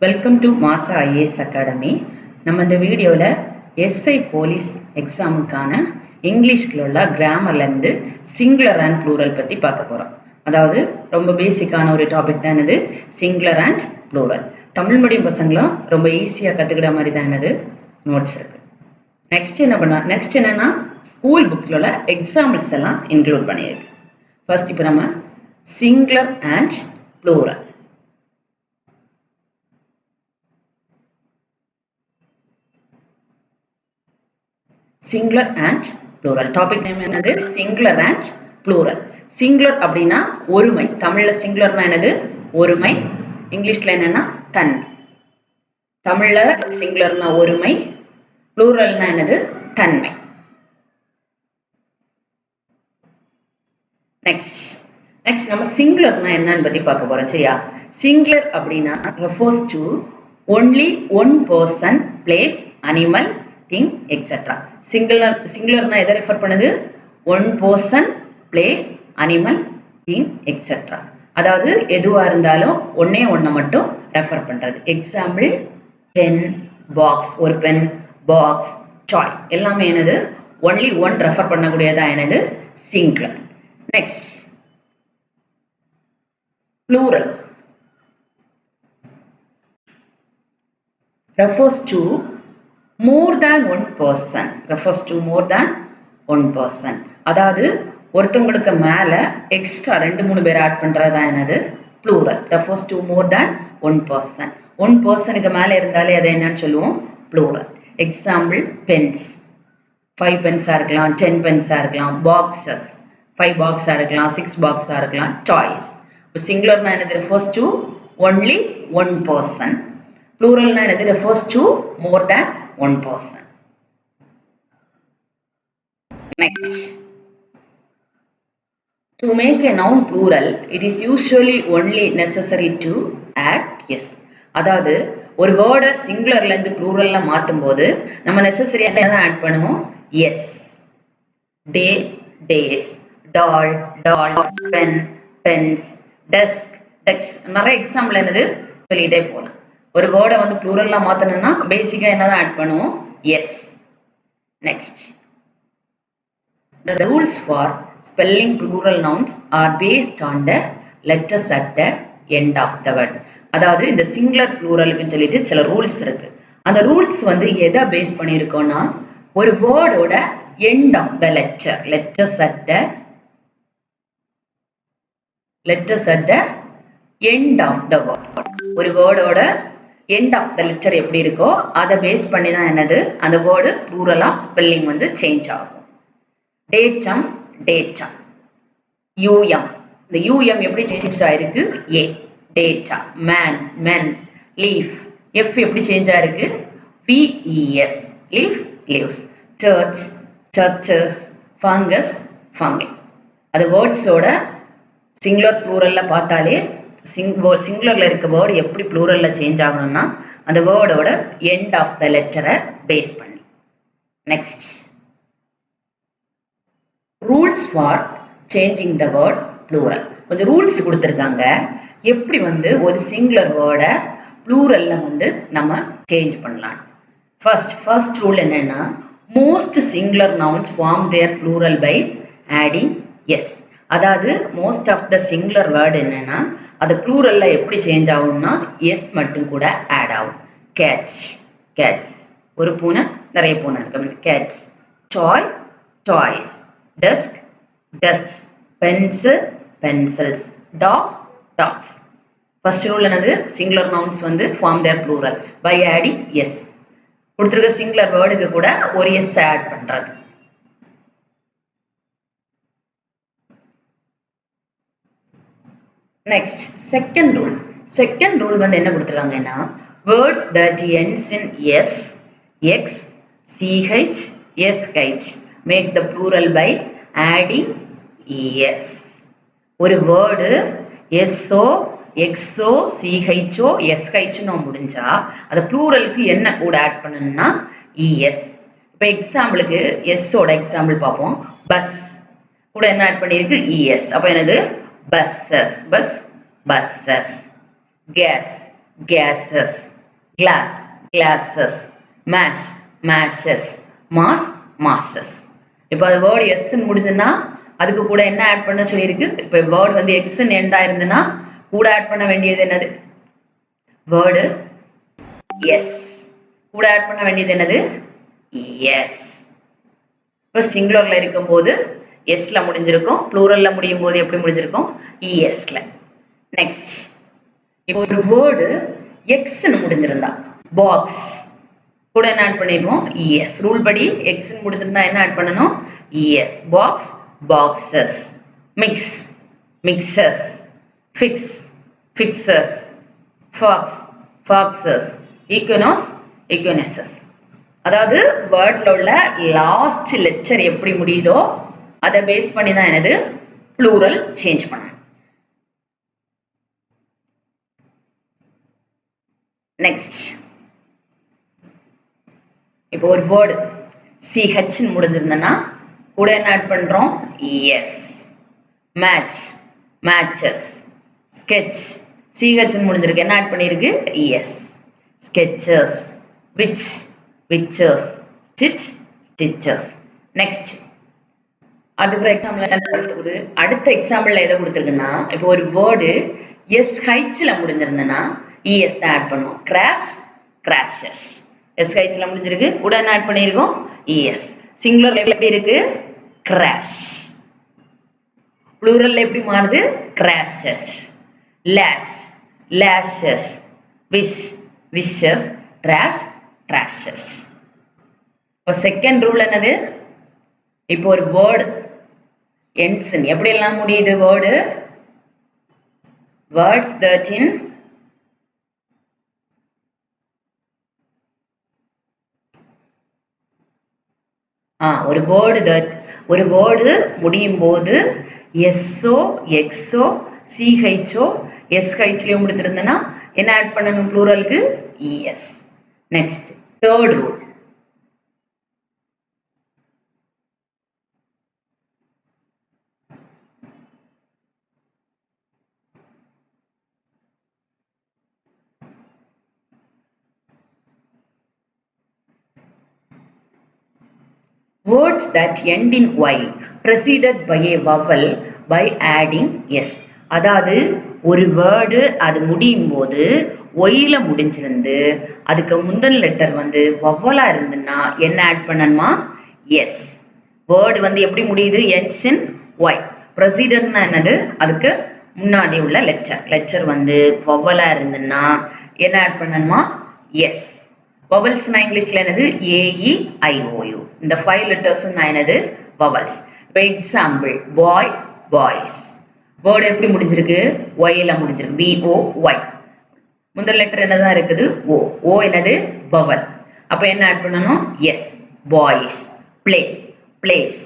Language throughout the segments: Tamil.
வெல்கம் டு மாசா ஐஏஎஸ் அகாடமி. நம்ம இந்த வீடியோவில் எஸ்ஐ போலீஸ் எக்ஸாமுக்கான இங்கிலீஷில் உள்ள கிராமர்லேருந்து சிங்குலர் அண்ட் ப்ளூரல் பற்றி பார்க்க போகிறோம். அதாவது ரொம்ப பேசிக்கான ஒரு டாபிக் தான் என்னது singular and plural. Tamil medium பசங்களும் ரொம்ப ஈஸியாக கற்றுக்கிற மாதிரி தான் என்னது நோட்ஸ் இருக்குது. நெக்ஸ்ட் என்னன்னா ஸ்கூல் புக்ஸில் உள்ள எக்ஸாம்பிள்ஸ் எல்லாம் இன்க்ளூட் பண்ணியிருக்கு. ஃபர்ஸ்ட் இப்போ நம்ம singular and plural. Singular and plural topic name என்னது சிங்குலர் அண்ட் ப்ளூரல். சிங்குலர் அப்படின்னா ஒருமை. தமிழ்ல சிங்குலர்னா என்னது ஒருமை, இங்கிலீஷ்ல என்னன்னா தன்மை. தமிழ்ல சிங்குலர்னா ஒருமை, ப்ளூரல்னா என்னது தன்மை. நெக்ஸ்ட் நம்ம சிங்குலர்னா என்னன்னு பத்தி பார்க்க போறோம். சரியா? சிங்குலர் அப்படின்னா refers to only one person, place, animal, thing, etc. சிங்குலர்னா எதை ரெஃபர் பண்ணுது? One person, place, animal, thing, etcetera. அதாவது எதுவா இருந்தாலும் ஒன்னே ஒன்றை மட்டும் ரெஃபர் பண்றது. எக்ஸாம்பிள் பென், பாக்ஸ், ஒரு பென், பாக்ஸ், டாய் எல்லாமே என்னது ஒன்லி ஒன் ரெஃபர் பண்ணக்கூடியதா என்னது singular. Next plural refers to more than one person. அதாவது ஒருத்தவங்களுக்கு மேல எக்ஸ்ட்ரா 2-3 பேர் ஆட் பண்றதா என்னது plural. refers to more than one person. One பர்சனுக்கு மேல இருந்தாலே அதை என்னன்னு சொல்லுவோம் ப்ளூரல். எக்ஸாம்பிள் பென்ஸ், 5 பென்ஸா இருக்கலாம், 10 பென்ஸா இருக்கலாம். பாக்ஸஸ் 5 பாக்ஸா இருக்கலாம், 6 பாக்ஸா இருக்கலாம். டாய்ஸ். சிங்குலர்னா என்னது refers to only one person. ப்ளூரல்னா என்னது refers to more than one person. Next, to make a noun plural, it is usually only necessary to add yes. அதாவது ஒரு வேர்டை சிங்குலர்ல இருந்து ப்ளூரல்ல மாத்தும் போது நம்ம நெசசரி என்ன ஆட் பண்ணுவோம்? S. Day, days, doll, dolls, pen, pens, desk, desk. நிறைய எக்ஸாம்பிள் என்னது சொல்லிட்டே போகலாம். ஒரு வேர்டை வந்து ப்ளூரல்ல மாத்தணும்னா பேசிக்கா என்னதான் ஆட் பண்ணுவோம்? S. Next, the rules for spelling plural nouns are based on the letters at the end of the word. அதாவது இந்த சிங்குலர் ப்ளூரலுக்கு சொல்லிட்டு சில ரூல்ஸ் இருக்கு. அந்த ரூல்ஸ் வந்து எதை பேஸ் பண்ணியிருக்கோம்னா ஒரு வேர்டோட end of the letters at the end of the word. ஒரு வேர்டோட end of the letter எப்படி இருக்கோ அதை பேஸ் பண்ணி தான் என்னது அந்த வேர்டு ப்ளூரலா ஸ்பெல்லிங் வந்து சேஞ்ச் ஆகும். Datum, data. யூஎம், இந்த யூஎம் எப்படி சேஞ்ச் ஆயிருக்கு? A. Data. Man, men. Leaf, F எப்படி சேஞ்ச் ஆயிருக்கு? VES. Leaf, leaves. Church, churches. Fungus, fungi. அது வேர்ட்ஸோட சிங்குலர் ப்ளூரல்ல பார்த்தாலே சிங்குலர்ல இருக்க வேர்டு எப்படி ப்ளூரல்ல சேஞ்ச் ஆகணும்னா அந்த வேர்டோட எண்ட் ஆஃப் த லெட்டரை பேஸ் பண்ணி. Next, rules for changing the word plural. கொஞ்சம் ரூல்ஸ் கொடுத்துருக்காங்க எப்படி வந்து ஒரு சிங்குலர் வேர்டை ப்ளூரல்ல வந்து நம்ம சேஞ்ச் பண்ணலாம். ஃபர்ஸ்ட் ரூல் என்னன்னா most singular nouns form their plural by adding S. அதாவது most of the singular word என்னன்னா அது ப்ளூரல்ல எப்படி சேஞ்ச் ஆகும்னா எஸ் மட்டும் கூட ஆட் ஆகும். Cats, cats. ஒரு பூனை, நிறைய பூனை இருக்கு. Cats. Toy, toys. desk, desks. pencil, pencils. dog, dogs. First rule என்னது சிங்குலர் நவுன்ஸ் வந்து form their plural by adding S. கொடுத்துருக்க சிங்குலர் வேர்டுக்கு கூட ஒரு எஸ் ஆட் பண்றது. நெக்ஸ்ட் செகண்ட் ரூல் வந்து என்ன கொடுத்துருக்காங்கன்னா words that ends in s, x, ch, sh make the plural by adding es. ஒரு வேர்டு எஸ்ஓ, எக்ஸோ, சிஹெச்ஓ, எஸ்ஹெச்னோ முடிஞ்சா அது ப்ளூரலுக்கு என்ன கூட ஆட் பண்ணணும்னா இஎஸ். இப்போ எக்ஸாம்பிளுக்கு எஸ்ஸோட எக்ஸாம்பிள் பார்ப்போம். பஸ் கூட என்ன ஆட் பண்ணியிருக்கு? இஎஸ். அப்போ என்னது buses, bus, buses. Gas, gases, glass, glasses, mash, mashes, mass, masses. இப்போ அது வேர்டு எஸ் முடிஞ்சுன்னா அதுக்கு கூட என்ன ஆட் பண்ண சொல்லியிருக்கு? இப்போ வேர்டு வந்து எக்ஸ் எண்டா இருந்துன்னா கூட ஆட் பண்ண வேண்டியது என்னது? வேர்டு எஸ் கூட ஆட் பண்ண வேண்டியது என்னது? எஸ். இப்போ சிங்குலர்ல இருக்கும்போது எஸ்ல முடிஞ்சிருக்கும், ப்ளூரல்ல முடியும் போது எப்படி முடிஞ்சிருக்கும்? இஎஸ்ல. நெக்ஸ்ட், இப்போ ஒரு வேர்டு எக்ஸ்ன்னு முடிஞ்சிருந்தா பாக்ஸ் கூட என்ன ஆட் பண்ணிடுவோம்? இஎஸ். ரூல் படி எக்ஸ்ன்னு முடிஞ்சிருந்தா என்ன ஆட் பண்ணணும்? ES. Box, boxes. Mix, mixes. Fix, fixes. Fox, foxes. Equinox, equinoxes. அதாவது வேர்ட்ல உள்ள லாஸ்ட் லெட்டர் எப்படி முடியுதோ அதை பேஸ் பண்ணி தான் என்னது ப்ளூரல் சேஞ்ச் பண்ணணும். நெக்ஸ்ட், இப்போ ஒரு வேர்டு சிஹெச் முடிஞ்சிருந்தனா கூட என்ன ஆட் பண்றோம்? S. Match, matches. Sketch, CH முடிஞ்சிருக்கு, என்ன ஆட் பண்ணிருக்கு? S. Sketches. Witch, witches. Stitch, stitches. Next, அதுக்கு எக்ஸாம்பிள் அடுத்த எக்ஸாம்பிள்ல எதை கொடுத்துருக்குன்னா, இப்போ ஒரு வேர்டு எஸ்ஹெச்ல முடிஞ்சிருந்தனா இஎஸ் தான் ஆட் பண்ணுவோம். Crash, crashes. எஸ்ஹெச்ல முடிஞ்சிருக்கு, கூட என்ன ஆட் பண்ணியிருக்கோம்? இஎஸ். சிங்குலர்ல எப்படி இருக்கு? கிராஷ். ப்ளூரல்ல எப்படி மாறுது? Crashes. Lash, lashes. Wish, wishes. Trash, trashes. இப்போ செகண்ட் ரூல் என்னது? இப்போ ஒரு வேர்டு எண்ட்ஸ் எப்படி எல்லாம் முடியுது? வேர்டு வேர்ட்ஸ் 13 ஒரு வேர்டு முடியும் போது எஸ்ஓ, எக்ஸோ, சிஹெச்ஓ, எஸ்ஹெச்லயும் முடித்திருந்தனா என்ன ஆட் பண்ணணும் ப்ளூரலுக்கு? ES. Next, third rule. Words that end in y preceded by a vowel by adding s. அதாவது ஒரு வேர்டு அது முடியும் போது ஒய்ல முடிஞ்சிருந்து அதுக்கு முந்தின லெட்டர் வந்து வவ்வலா இருந்துன்னா என்ன ஆட் பண்ணணுமா? எஸ். வேர்டு வந்து எப்படி முடியுது? ends in y. ப்ரொசீடர்னா என்னது? அதுக்கு முன்னாடி உள்ள லெட்டர் வந்து வவ்வலா இருந்துன்னா என்ன ஆட் பண்ணணுமா? எஸ். வவல்ஸ்னா இங்கிலீஷ்ல என்னது? AEIOU. இந்த 5 லெட்டர்ஸ் என்னது? வவல்ஸ். இப்போ எக்ஸாம்பிள், பாய், பாய்ஸ். வேர்டு எப்படி முடிஞ்சிருக்கு? ஒய்ல முடிஞ்சிருக்கு. BOY. முதல் லெட்டர் என்னதான் இருக்குது? ஓ. ஓ என்னது? வவல். அப்ப என்ன ஆட் பண்ணணும்? எஸ். பாய்ஸ். Play, plays.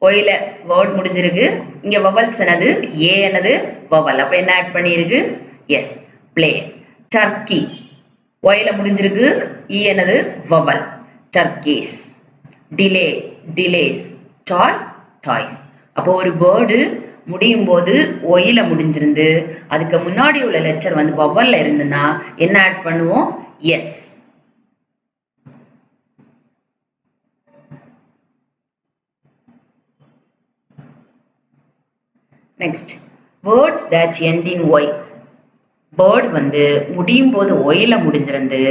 ஒய்ல வேர்ட் முடிஞ்சிருக்கு, இங்க வவல்ஸ் என்னது? ஏ என்னது? வவல். அப்ப என்ன ஆட் பண்ணிருக்கு? எஸ். பிளேஸ். டர்க்கி, ஒய்ல முடிஞ்சிருக்கு, இ என்னது? Vowel. Turkeys. Delay, delays. Toy, toys. அப்போ ஒரு வேர்டு முடியும் போது ஒயில முடிஞ்சிருந்து அதுக்கு முன்னாடி உள்ள லெட்டர் வந்து வவல்ல இருந்துன்னா என்ன ஆட் பண்ணுவோம்? S. Next, words that end in Y. Word வந்து முடியும் போது ஒயில முடிஞ்சிருந்து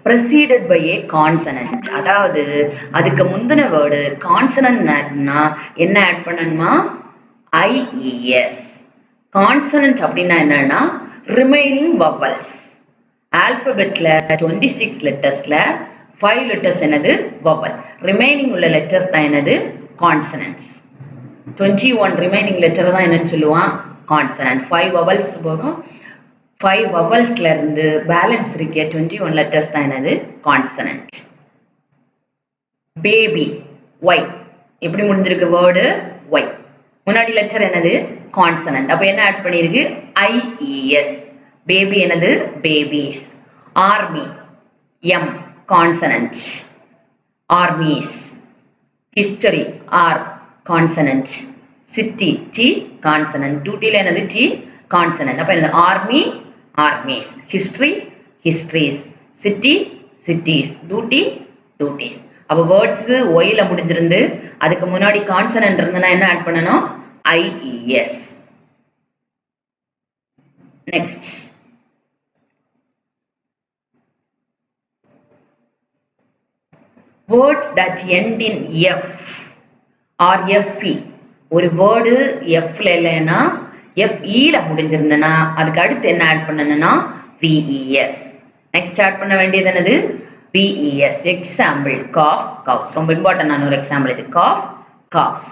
preceded by a consonant. அதாவது அதுக்கு முந்தின வேர்டு கான்சனன்ட்னா என்ன ஆட் பண்ணணுமா? IES. கான்சனன்ட் அப்படின்னா என்னன்னா ரிமைனிங் வவல்ஸ். ஆல்பபெட்ல 26 லெட்டர்ஸ்ல 5 லெட்டர்ஸ் என்னது? வவல். ரிமைனிங் உள்ள லெட்டர்ஸ் தான் என்னது? கான்சனன்ட்ஸ். 21 ரிமைனிங் லெட்டர் தான் என்னன்னு சொல்லுவான்? கான்சனன்ட். 5 வவல்ஸ் போகும். 5 வவல்ஸ்ல இருந்து பேலன்ஸ் இருக்க 21 லெட்டர்ஸ் தான் என்னது? கான்சனன்ட். Baby, Y. எப்படி முடிஞ்சிருக்கு வேர்டு? ஒய். முன்னாடி லெட்டர் என்னது? கான்சனன்ட். அப்ப என்ன ஆட் பண்ணிருக்கு? IES. பேபி என்னது? Babies. Army, M consonant. Armies. History, R consonant. City, T consonant. டியூட்டில என்னது? T consonant. அப்ப என்னது? Army, armies. History, histories, city, cities, duty, duties. அப்போ வேர்ட்ஸ் ஒய்ல முடிஞ்சிருந்து அதுக்கு முன்னாடி கான்சனன்ட் இருந்தனா என்ன ஆட் பண்ணணும்? IES. Next words that end in F or FE. ஒரு வேர்டு Fல இல்லைன்னா FEல முடிஞ்சிருந்தனா அதுக்கு அடுத்து என்ன ஆட் பண்ணணும்னா VES. நெக்ஸ்ட் ஆட் பண்ண வேண்டியது என்னது? VES. Example cough, coughs. ரொம்ப இம்பார்ட்டன்டான ஒரு எக்ஸாம்பிள் இது. cough, coughs.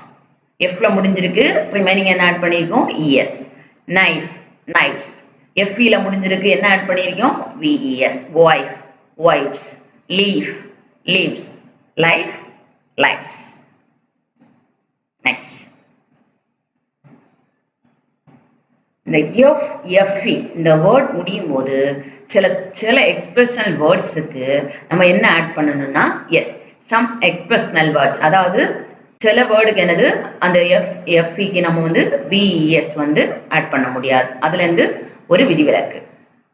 Fல முடிஞ்சிருக்கு, ரிமைனிங் என்ன ஆட் பண்ணியிருக்கோம்? ES. knife, knives. FEல முடிஞ்சிருக்கு, என்ன ஆட் பண்ணியிருக்கோம்? VES. wife, wives. leaf, leaves. life, lives. Next. இந்த FE இந்த வேர்ட் முடியும் போது சில எக்ஸ்பிரஷனல் வேர்ட்ஸுக்கு நம்ம என்ன ஆட் பண்ணணும்னா சம் எக்ஸ்பிரஷனல் வேர்ட்ஸ். அதாவது சில வேர்டுக்கு என்னது அந்த FEக்கு நம்ம வந்து VES வந்து ஆட் பண்ண முடியாது. அதுலேருந்து ஒரு விதிவிலக்கு.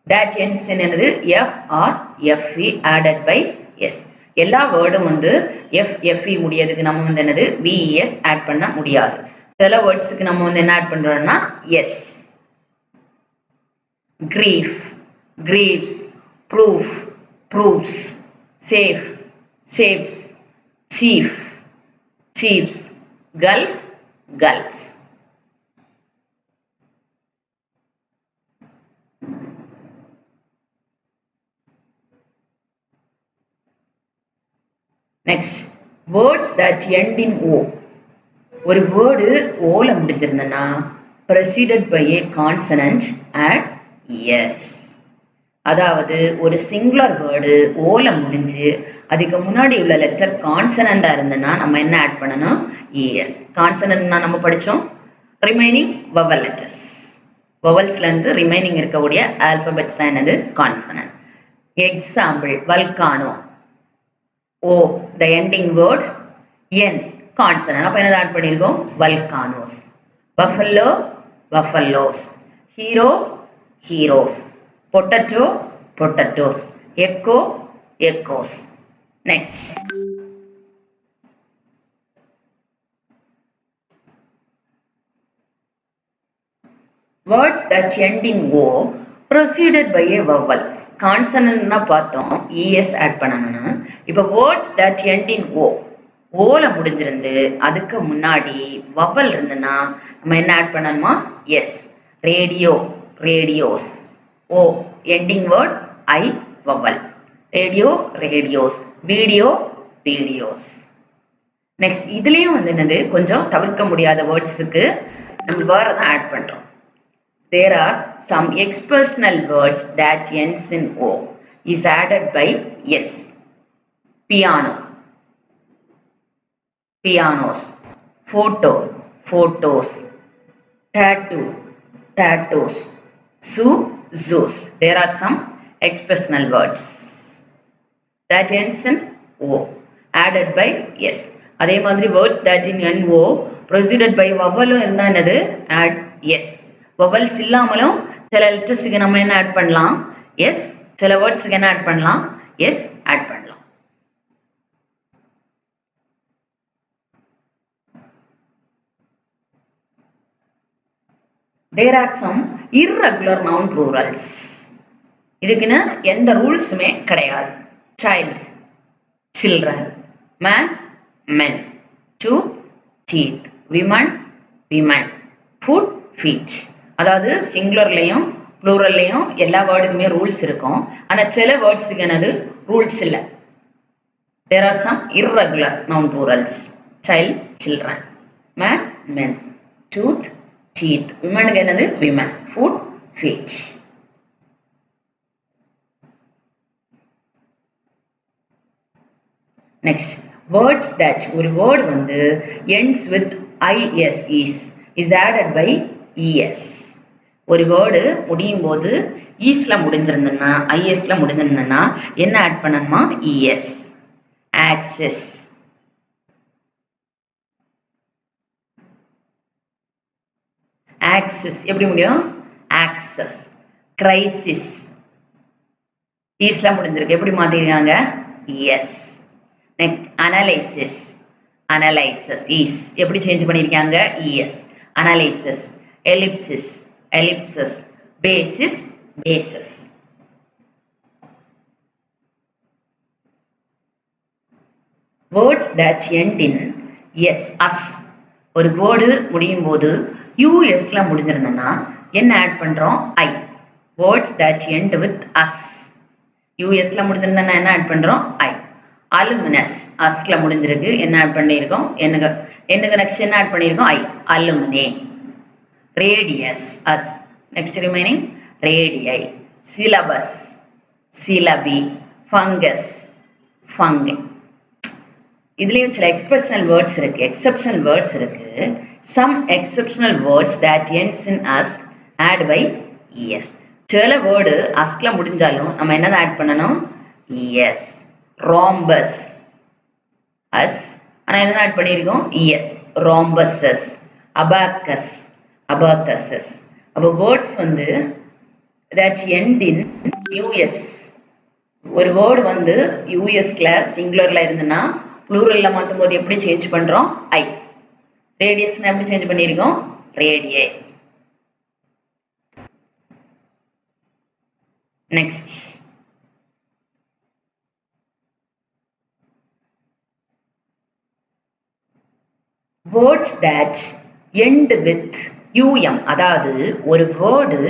that ends in என்னது F or FE added by S. எல்லா வேர்டும் வந்து FE முடியதுக்கு நம்ம வந்து என்னது VES ஆட் பண்ண முடியாது. சில வேர்ட்ஸுக்கு நம்ம வந்து என்ன ஆட் பண்றோம்னா S. grief, grieves, proof, proofs, safe, saves, chief, chiefs, gulf, gulfs. Next, words that end in O. ஒரு வேர்டு ஓல முடிஞ்சிருந்தனா preceded by a consonant add S. அதாவது ஒரு சிங்குலர் வேர்டு ஓல முடிஞ்சு அதுக்கு முன்னாடி உள்ள லெட்டர் கான்சனண்டா இருந்தனா நம்ம என்ன ஆட் பண்ணணும்? ES. கான்சனன்ட்னா நம்ம படிச்சோம் ரிமைனிங் வவல் லெட்டர்ஸ். வவல்ஸ்ல இருந்து ரிமைனிங் இருக்கக்கூடிய ஆல்பபெட்ஸ் தான் என்னது? Consonant. Example volcano. O, the ending word, N, consonant. அப்ப என்ன ஆட் பண்ணிருக்கோம்? volcanoes. buffalo, buffaloes. hero, heroes. potato, potatoes. echo, echoes. Next. words that end in O preceded by a vowel. கான்சனன்ட்னா பார்த்தோம் ES ஆட் பண்ணணும்னா இப்போ வேர்ட்ஸ் தட் எண்ட் இன் ஓல முடிஞ்சிருந்து அதுக்கு முன்னாடி வவல் இருந்ததுன்னா நம்ம என்ன ஆட் பண்ணணுமா? S. Radio, radios. O ending word a vowel. Radio, radios. Video, videos. Next இதுலயும் வந்து என்னது கொஞ்சம் தவிர்க்க முடியாத வேர்ட்ஸுக்கு நம்ம வேற தான் ஆட் பண்றோம். There are some expressional words that ends in O is added by S. piano, pianos. photo, photos. tattoo, tattoos. zoo, zoos. There are some expressional words that ends in O added by S. அதே மாதிரி words that in NO preceded by vowel இருந்தா என்னது? add S. வவல்ஸ் இல்லாமலும் சில லெட்டர்ஸ்க்கு நம்ம என்ன ஆட் பண்ணலாம்? எஸ். சில வேர்ட்ஸ்க்கு என்ன ஆட் பண்ணலாம்? எஸ் ஆட் பண்ணலாம். There are some irregular noun plurals. இதுக்குன்னு எந்த ரூல்ஸுமே கிடையாது. child, children. man, men. tooth, teeth. women, women. foot, feet. அதாவது சிங்குலர்லையும் ப்ளூரல்லையும் எல்லா வேர்டுக்குமே ரூல்ஸ் இருக்கும். ஆனால் சில வேர்ட்ஸுக்கு என்னது ரூல்ஸ் இல்லை. There are some irregular noun plurals. child, children. man, men. tooth, teeth. விமனுக்கு என்னது? women. foot, feet. Next words that ஒரு வேர்டு வந்து ends with IS is added by ES. ஒரு வேர்டு முடியும் போது ஈஸ்ல முடிஞ்சிருந்ததுன்னா ஐஎஸ்ல முடிஞ்சிருந்ததுன்னா என்ன ஆட் பண்ணணுமா? இஎஸ். ஆக்சஸ், ஆக்சஸ் எப்படி முடியும்? ஆக்சஸ். கிரைசிஸ், ஈஸ்ல முடிஞ்சிருக்கு எப்படி மாத்திருக்காங்க es. Next analysis analyses is எப்படி சேஞ்ச் பண்ணிருக்காங்க es. Analyses ellipsis ellipses basis bases. words that end in s us ஒரு வேர்டு முடியும் போது usல முடிஞ்சிருந்தனா என்ன ஆட் பண்றோம் I. words that end with us usல முடிஞ்சிருந்தனா என்ன ஆட் பண்றோம் I. alumnus usல முடிஞ்சிருக்கு என்ன ஆட் பண்ணிருக்கோம் என்னங்க நெக்ஸ்ட் என்ன ஆட் பண்ணிருக்கோம் I. alumni. radius us next remaining radii. syllabus syllabi. fungus fungi. இதுலயும் சில எக்ஸ்பிரஷனல் வேர்ட்ஸ் இருக்கு எக்ஸெப்ஷனல் வேர்ட்ஸ் இருக்கு. some exceptional words that ends in us add by es. சில வேர்டு asல முடிஞ்சாலும் நம்ம என்னத ஆட் பண்ணனும் es. rhombus us ஆனா என்னத ஆட் பண்ணிருக்கோம் es. rhombuses abacus abacuses. அப்ப வேர்ட்ஸ் வந்து that end in us ஒரு வேர்ட் வந்து us கிளாஸ் சிங்குலர்ல இருந்தனா ப்ளூரல்ல மாத்தும்போது எப்படி சேஞ்ச் பண்றோம் I. ரேடியஸ்னா எப்படி சேஞ்ச் பண்ணிருக்கோம் radii. Next words that end with um அதாவது ஒரு வேர்டு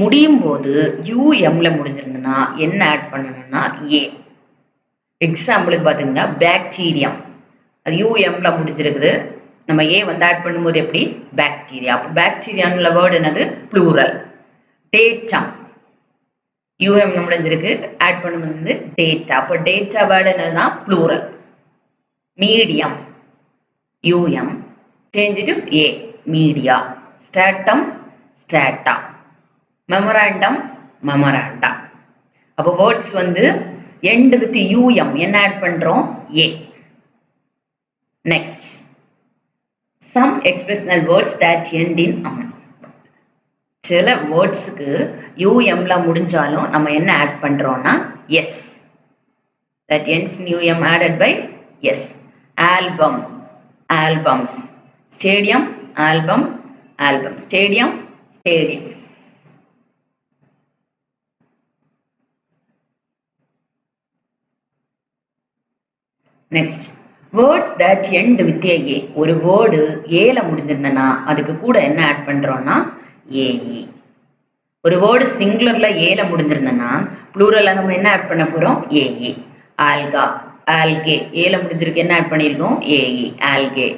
முடியும் போது umல முடிஞ்சிருந்தனா என்ன ஆட் பண்ணனும்னா a. எக்ஸாம்பிளுக்கு பாத்தீங்கன்னா பாக்டீரியம் அது umல முடிஞ்சிருக்குது நம்ம a வந்து ஆட் பண்ணும்போது எப்படி பாக்டீரியா. அப்ப பாக்டீரியான்ல வேர்ட் என்னது ப்ளூரல். டேட்டா um முடிஞ்சிருக்கு ஆட் பண்ணும்போது டேட்டா. அப்ப டேட்டா வேர்ட் என்னதுன்னா plural. Medium um change to a media. Stratum strata. Memorandum memoranda. அப்ப வேர்ட்ஸ் வந்து end with um என்ன ஆட் பண்றோம் a. next some expressional words that end in சில வேர்ட்ஸ்க்கு umல முடிஞ்சாலும் நம்ம என்ன ஆட் பண்றோம்னா s. that ends in um added by s. album albums. stadium album album. stadium stadiums. Next words that end with a. ஒரு வேர்டு ஏல முடிஞ்சிருந்தனா அதுக்கு கூட என்ன ஆட் பண்றோம்னா ae. ஒரு வேர்டு சிங்குலர்ல ஏல முடிஞ்சிருந்தனா ப்ளூரல்ல நம்ம என்ன ஆட் பண்ண போறோம் ae. alga algae ஏல முடிஞ்சிருக்கு என்ன ஆட் பண்ணிருக்கோம் ae algae.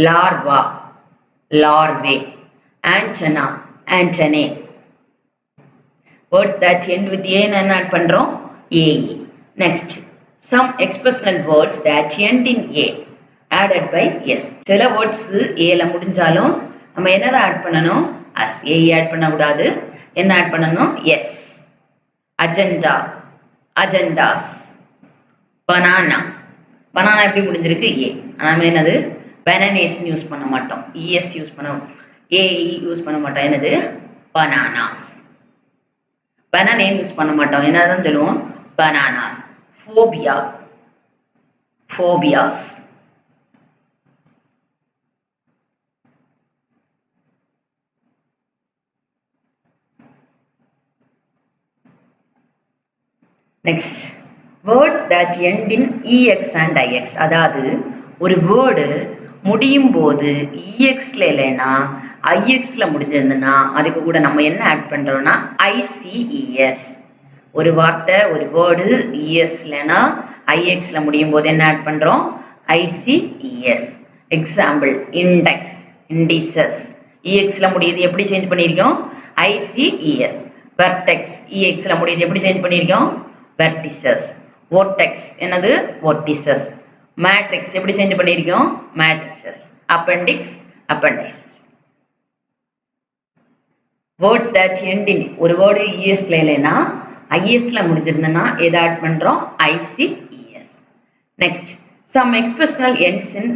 larva larvae. antenna antennae. words that end with a என்ன ஆட் பண்றோம் ae. next some expressional words that end in a added by s. சில வேர்ட்ஸ் a ல முடிஞ்சாலும் நம்ம என்னத ஆட் பண்ணனும் as. a ஆட் பண்ண கூடாது என்ன ஆட் பண்ணனும் s. agenda agendas. banana banana எப்படி முடிஞ்சிருக்கு a. நாம என்னது bananas யூஸ் பண்ண மாட்டோம் es யூஸ் பண்ணோம் ae யூஸ் பண்ண மாட்டோம் என்னது bananas. banana யூஸ் பண்ண மாட்டோம் என்னதான் சொல்லுவோம் bananas. phobia phobias. next words that end in ex and ix அதாவது ஒரு வேர்டு முடியும் போது exல இல்லனா ixல முடிஞ்சிருந்தனா அதுக்கு கூட நம்ம என்ன ஆட் பண்றோம்னா ices. ஒரு வார்த்தை ஒரு வேர்டு es லனா ixல முடியும் போது என்ன ஆட் பண்றோம் ices. Example index indices. exல முடியுது எப்படி சேஞ்ச் பண்ணிருக்கோம் ices. vertex exல முடியுது எப்படி சேஞ்ச் பண்ணிருக்கோம் vertices. vortex என்னது vortices. matrix எப்படி சேஞ்ச் பண்ணிருக்கோம் matrices. appendix appendices. words that end in ஒரு வேர்டு esல இல்லனா isல முடிஞ்சிருந்தனா எத ஆட் பண்றோம் ices. next some expressional ends in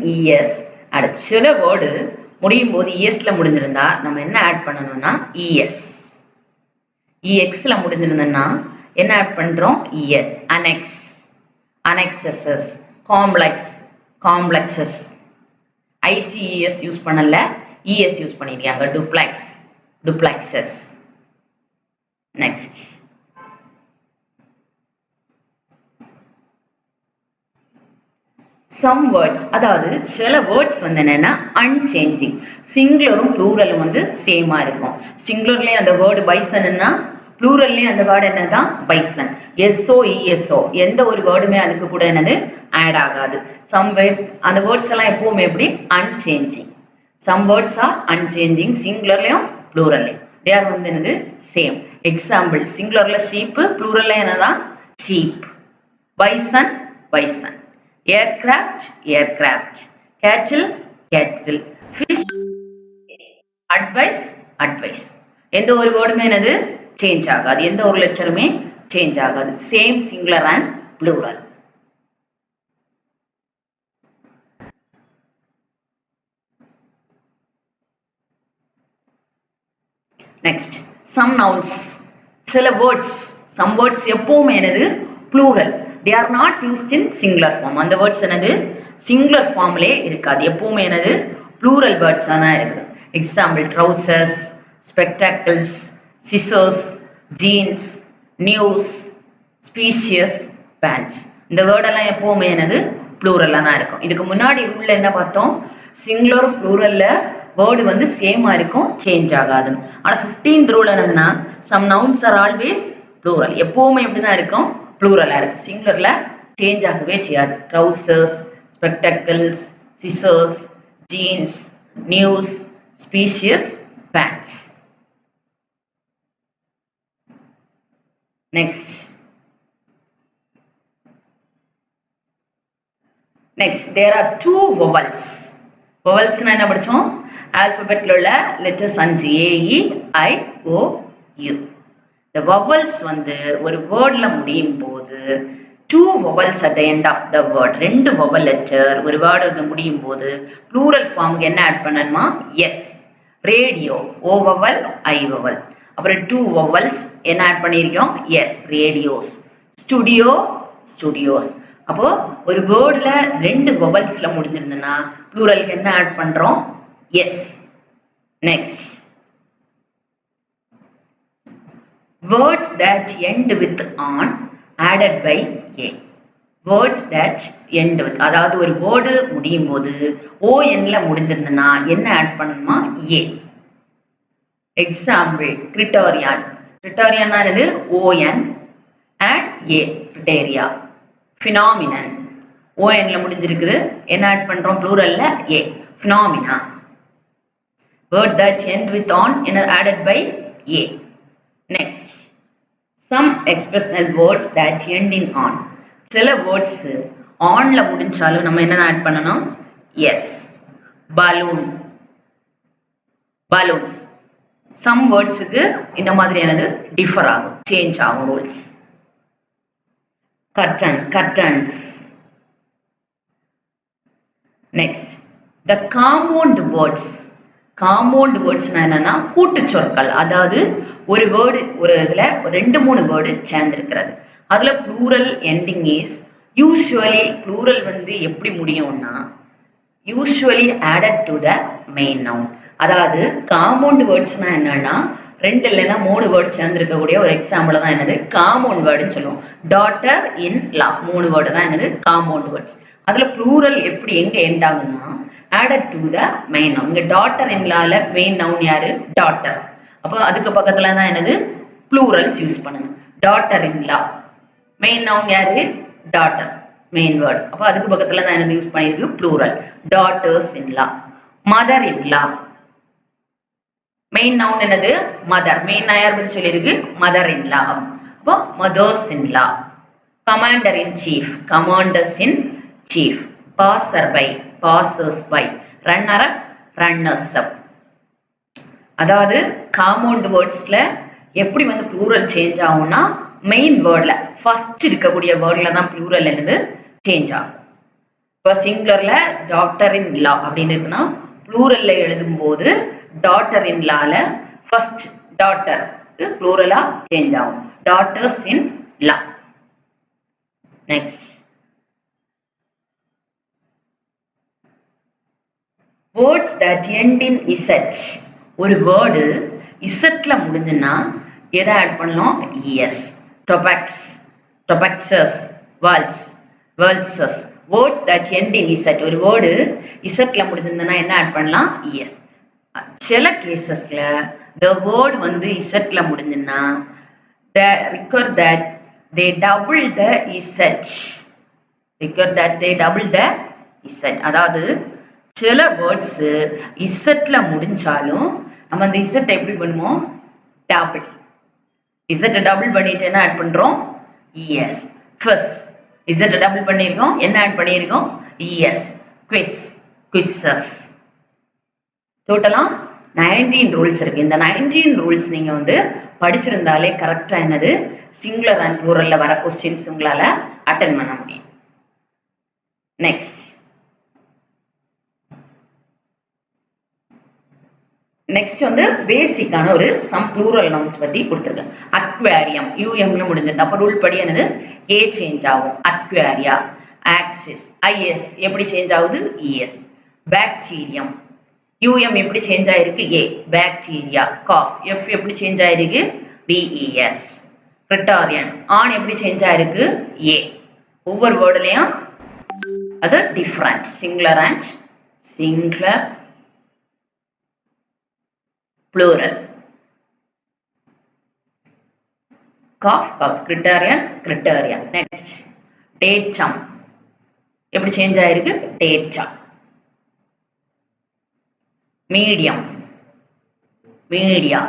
es. அடுத்து சில வேர்டு முடியும் போது esல முடிஞ்சிருந்தா நம்ம என்ன ஆட் பண்ணனும்னா es. exல முடிஞ்சிருந்தனா என்ன ஆட் பண்றோம் es annex annexes complex complexes ICES use பண்ணல ES யூஸ் பண்ணிருக்காங்க duplex duplexes next some words அதாவது சில words வந்து என்னன்னா unchanging சிங்குலரும் ப்ளூரலும் வந்து சேமா இருக்கும் சிங்குலர்லயே அந்த வேர்டு பைசன்னா ப்ளூரல்லே அந்த வேர்டு என்னதான் பைசன் எஸ்ஓ இஎஸ்ஓ எந்த ஒரு வேர்டுமே அதுக்கு கூட என்னது ஆட் ஆகாது சம் அந்த வேர்ட்ஸ் எல்லாம் எப்பவுமே எப்படி unchanging some words are unchanging சிங்குலர்லயும் ப்ளூரல்லையும் தே ஆர் வந்து என்னது சேம் எக்ஸாம்பிள் சிங்குலர்ல ஷீப் ப்ளூரல்ல என்னதான் sheep bison bison aircraft aircraft cattle cattle fish advice advice எந்த ஒரு வேர்டுமே என்னது சேஞ்ச் ஆகாது எந்த ஒரு லெட்டருமே சேஞ்ச் ஆகாது same singular and plural next some nouns சில வேர்ட்ஸ் சம் வேர்ட்ஸ் எப்பவுமே என்னது plural they are not used in singular form அந்த வேர்ட்ஸ் என்னது சிங்குலர் ஃபார்ம்லே இருக்காது எப்பவுமே என்னது ப்ளூரல் வேர்ட்ஸ் தான் இருக்குது example trousers spectacles scissors jeans news species pants இந்த வேர்ட் எல்லாம் எப்பவுமே என்னது ப்ளூரல்ல தான் இருக்கும் இதுக்கு முன்னாடி ரூல்ல என்ன பார்த்தோம் சிங்குலர் ப்ளூரல்ல வேர்டு வந்து சேமா இருக்கும் சேஞ்ச் ஆகாது ஆனா 15th ரூல் என்னன்னா some nouns are always plural எப்பவுமே எப்படி தான் இருக்கும் ப்ளூரலா இருக்கு சிங்குலர்ல சேஞ்ச் ஆகவே செய்யாது trousers spectacles scissors jeans news species pants next there are two vowels vowels na enna padichom alphabet la ulla letters 5 a e i o u the vowels வந்து ஒரு வேர்ட்ல முடியும் போது two vowels at the end of the word ரெண்டு vowel letter ஒரு வேர்ட் வந்து முடியும் போது plural ஃபார்முக்கு என்ன ஆட் பண்ணணுமா yes radio o vowel i vowel அப்புறம் two vowels என்ன ஆட் பண்ணிருக்கோம் yes radios studio studios அப்போ ஒரு வேர்ட்ல ரெண்டு vowelsல முடிஞ்சிருந்தனா pluralக்கு என்ன ஆட் பண்றோம் yes next words that end with on added by a words that end with அதாவது ஒரு வேர்டு முடியும் போது on ல முடிஞ்சிருந்தனா என்ன ஆட் பண்ணணுமா a example criterion criterion என்னது on add a criteria phenomenon on ல முடிஞ்சிருக்குது என்ன ஆட் பண்றோம் pluralல a phenomena word that end with on என்ன added by a next some expressional words that end in on சில words on ல முடிஞ்சாலும் நம்ம என்ன ஆட் பண்ணனும் yes balloon balloons some words க்கு இந்த மாதிரியானது differ ஆகும் change ஆகும் rules curtain curtains next the compound words என்னன்னா கூட்டு சொற்கள் அதாவது ஒரு வேர்டு ஒரு இதுல ரெண்டு மூணு வேர்டு சேர்ந்து இருக்கிறது அதுல plural ending is usually plural வந்து எப்படி முடியும்னா usually added to the main noun அதாவது காம்பவுண்ட் வேர்ட்ஸ்னா என்னன்னா ரெண்டு இல்லைன்னா மூணு வேர்டு சேர்ந்து இருக்கக்கூடிய ஒரு எக்ஸாம்பிள் தான் என்னது காம்பவுண்ட் வேர்டுன்னு சொல்லுவோம் டாட்டர் இன் லா மூணு வேர்டு தான் என்னது காம்பவுண்ட் வேர்ட்ஸ் அதுல plural எப்படி எங்க எண்ட் ஆகும்னா added to the main noun இங்க டாட்டர் இன் லால மெயின் நவுன் யாரு டாட்டர் அப்போ அதுக்கு பக்கத்துல தான் என்னது plurals யூஸ் பண்ணணும் daughter in law main noun யாரு டாட்டர் மெயின் வேர்ட் அப்போ அதுக்கு பக்கத்துல தான் என்னது யூஸ் பண்ணிருக்கு plural daughters in law mother in law main noun என்னது மதர் மெயின் யார் பத்தி சொல்லிருக்கு மதர் இன் லா அப்போ mothers in law commander in chief commanders in chief passer by passers by runner runners up அதாவது காம்பவுண்ட் வேர்ட்ஸ்ல எப்படி வந்து plural சேஞ்ச் ஆகும்னா மெயின் வேர்ட்ல ஃபர்ஸ்ட் இருக்கக்கூடிய வேர்ட்ல தான் plural என்னது சேஞ்ச் ஆகும் இப்போ சிங்குலர்ல டாக்டர் இன் லா அப்படின்னு இருக்குன்னா pluralல எழுதும்போது டாட்டர் இன் லால ஃபர்ஸ்ட் டாட்டர் pluralா சேஞ்ச் ஆகும் daughters in la. Next. Words that end in z. ஒரு வேர்டு இசட்ல முடிஞ்சுன்னா எதை ஆட் பண்ணலாம்? es. Topax, topaxus, waltz, waltzes. Words that end in z. ஒரு வேர்டு இசட்ல முடிஞ்சிருந்தனா என்ன ஆட் பண்ணலாம்? es. சில கேசஸ்ல the word வந்து இசட்ல முடிஞ்சுன்னா require that they double the z. require that they double the z. அதாவது சில வேர்ட்ஸ் இசட்ல முடிஞ்சாலும் நம்ம அந்த இசட் எப்படி பண்ணுவோம்? டபுள். இசட் டபுள் பண்ணிட்டு என்ன ஆட் பண்றோம்? es. first இசட் டபுள் பண்ணிருக்கோம், என்ன ஆட் பண்ணிருக்கோம்? es. quiz, quizzes. டோட்டலா 19 ரூல்ஸ் இருக்கு. இந்த 19 ரூல்ஸ் நீங்க வந்து படிச்சிருந்தாலே கரெக்டா என்னது சிங்குலர் அண்ட் ப்ளூரல்ல வர क्वेश्चंस உங்களால அட்டெண்ட் பண்ண முடியும். நெக்ஸ்ட் வந்து பேசிக்கான ஒரு சம் ப்ளூரல் நவுன்ஸ் பத்தி கொடுத்திருக்கேன். அக்வேரியம் யூஎம்ல முடிஞ்சது. அப்ப ரூல் படி என்னது? ஏ சேஞ்ச் ஆகும். அக்வேரியா. ஆக்சிஸ் ஐஎஸ் எப்படி சேஞ்ச் ஆகுது? இஎஸ். பாக்டீரியம் யூஎம் எப்படி சேஞ்ச் ஆயிருக்கு? ஏ. பாக்டீரியா. காஃப் எஃப் எப்படி சேஞ்ச் ஆயிருக்கு? பிஇஎஸ். பிரிட்டாரியன் ஆன் எப்படி சேஞ்ச் ஆயிருக்கு? ஏ. ஒவ்வொரு வேர்டுலயும் அது different. Singular and singular plural. cough, cough. criterion, criterion. Next, datum. எப்படி சேஞ்ச் ஆயிருக்கு? data. medium, media.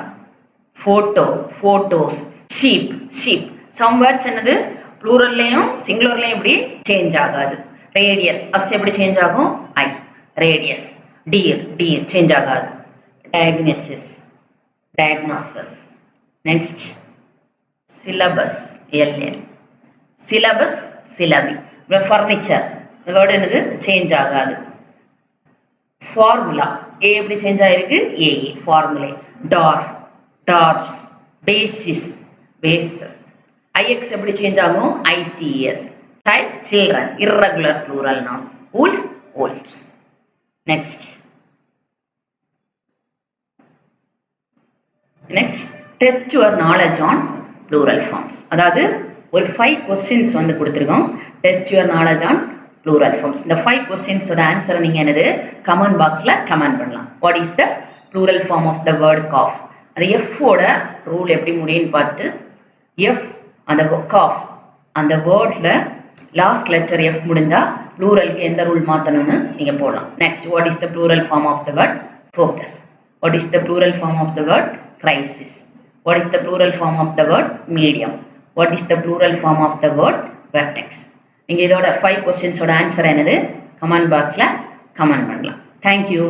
photo, photos. sheep, sheep. some words என்னது pluralலையும் singularலையும் எப்படி சேஞ்ச் ஆகாது. radius, as எப்படி சேஞ்ச் ஆகும்? I. radius. deer, deer change ஆகாது. diagnosis, diagnosis. Next, syllabus, LL. syllabus, syllabi. furniture, the word என்னது சேஞ்ச் ஆகாது. formula, A எப்படி சேஞ்ச் ஆயிருக்கு? A. formula. dwarf, dwarfs. basis, basis. IX எப்படி சேஞ்ச் ஆகும்? ICS. child, children. irregular plural noun. wolf, wolves. Next. Next, test your knowledge on plural forms. அதாவது ஒரு 5 questions வந்து கொடுத்திருக்கோம். test your knowledge on plural forms. இந்த 5 questions ஓட ஆன்சரை நீங்க என்னது கமெண்ட் பாக்ஸ்ல கமெண்ட் பண்ணலாம். what is the plural form of the word cough? அந்த f ஓட ரூல் எப்படி முடியும்னு பார்த்து f அந்த cough அந்த வேர்ட்ல லாஸ்ட் லெட்டர் f முடிஞ்சா ப்ளூரலுக்கு எந்த ரூல் மாத்தணும்னு நீங்க போடலாம். next, what is the plural form of the word focus? what is the plural form of the word crisis? what is the plural form of the word medium? what is the plural form of the word vertex? நீங்க இதோட 5 questions ஓட ஆன்சர் என்னது கமெண்ட் பாக்ஸ்ல கமெண்ட் பண்ணலாம். Thank you.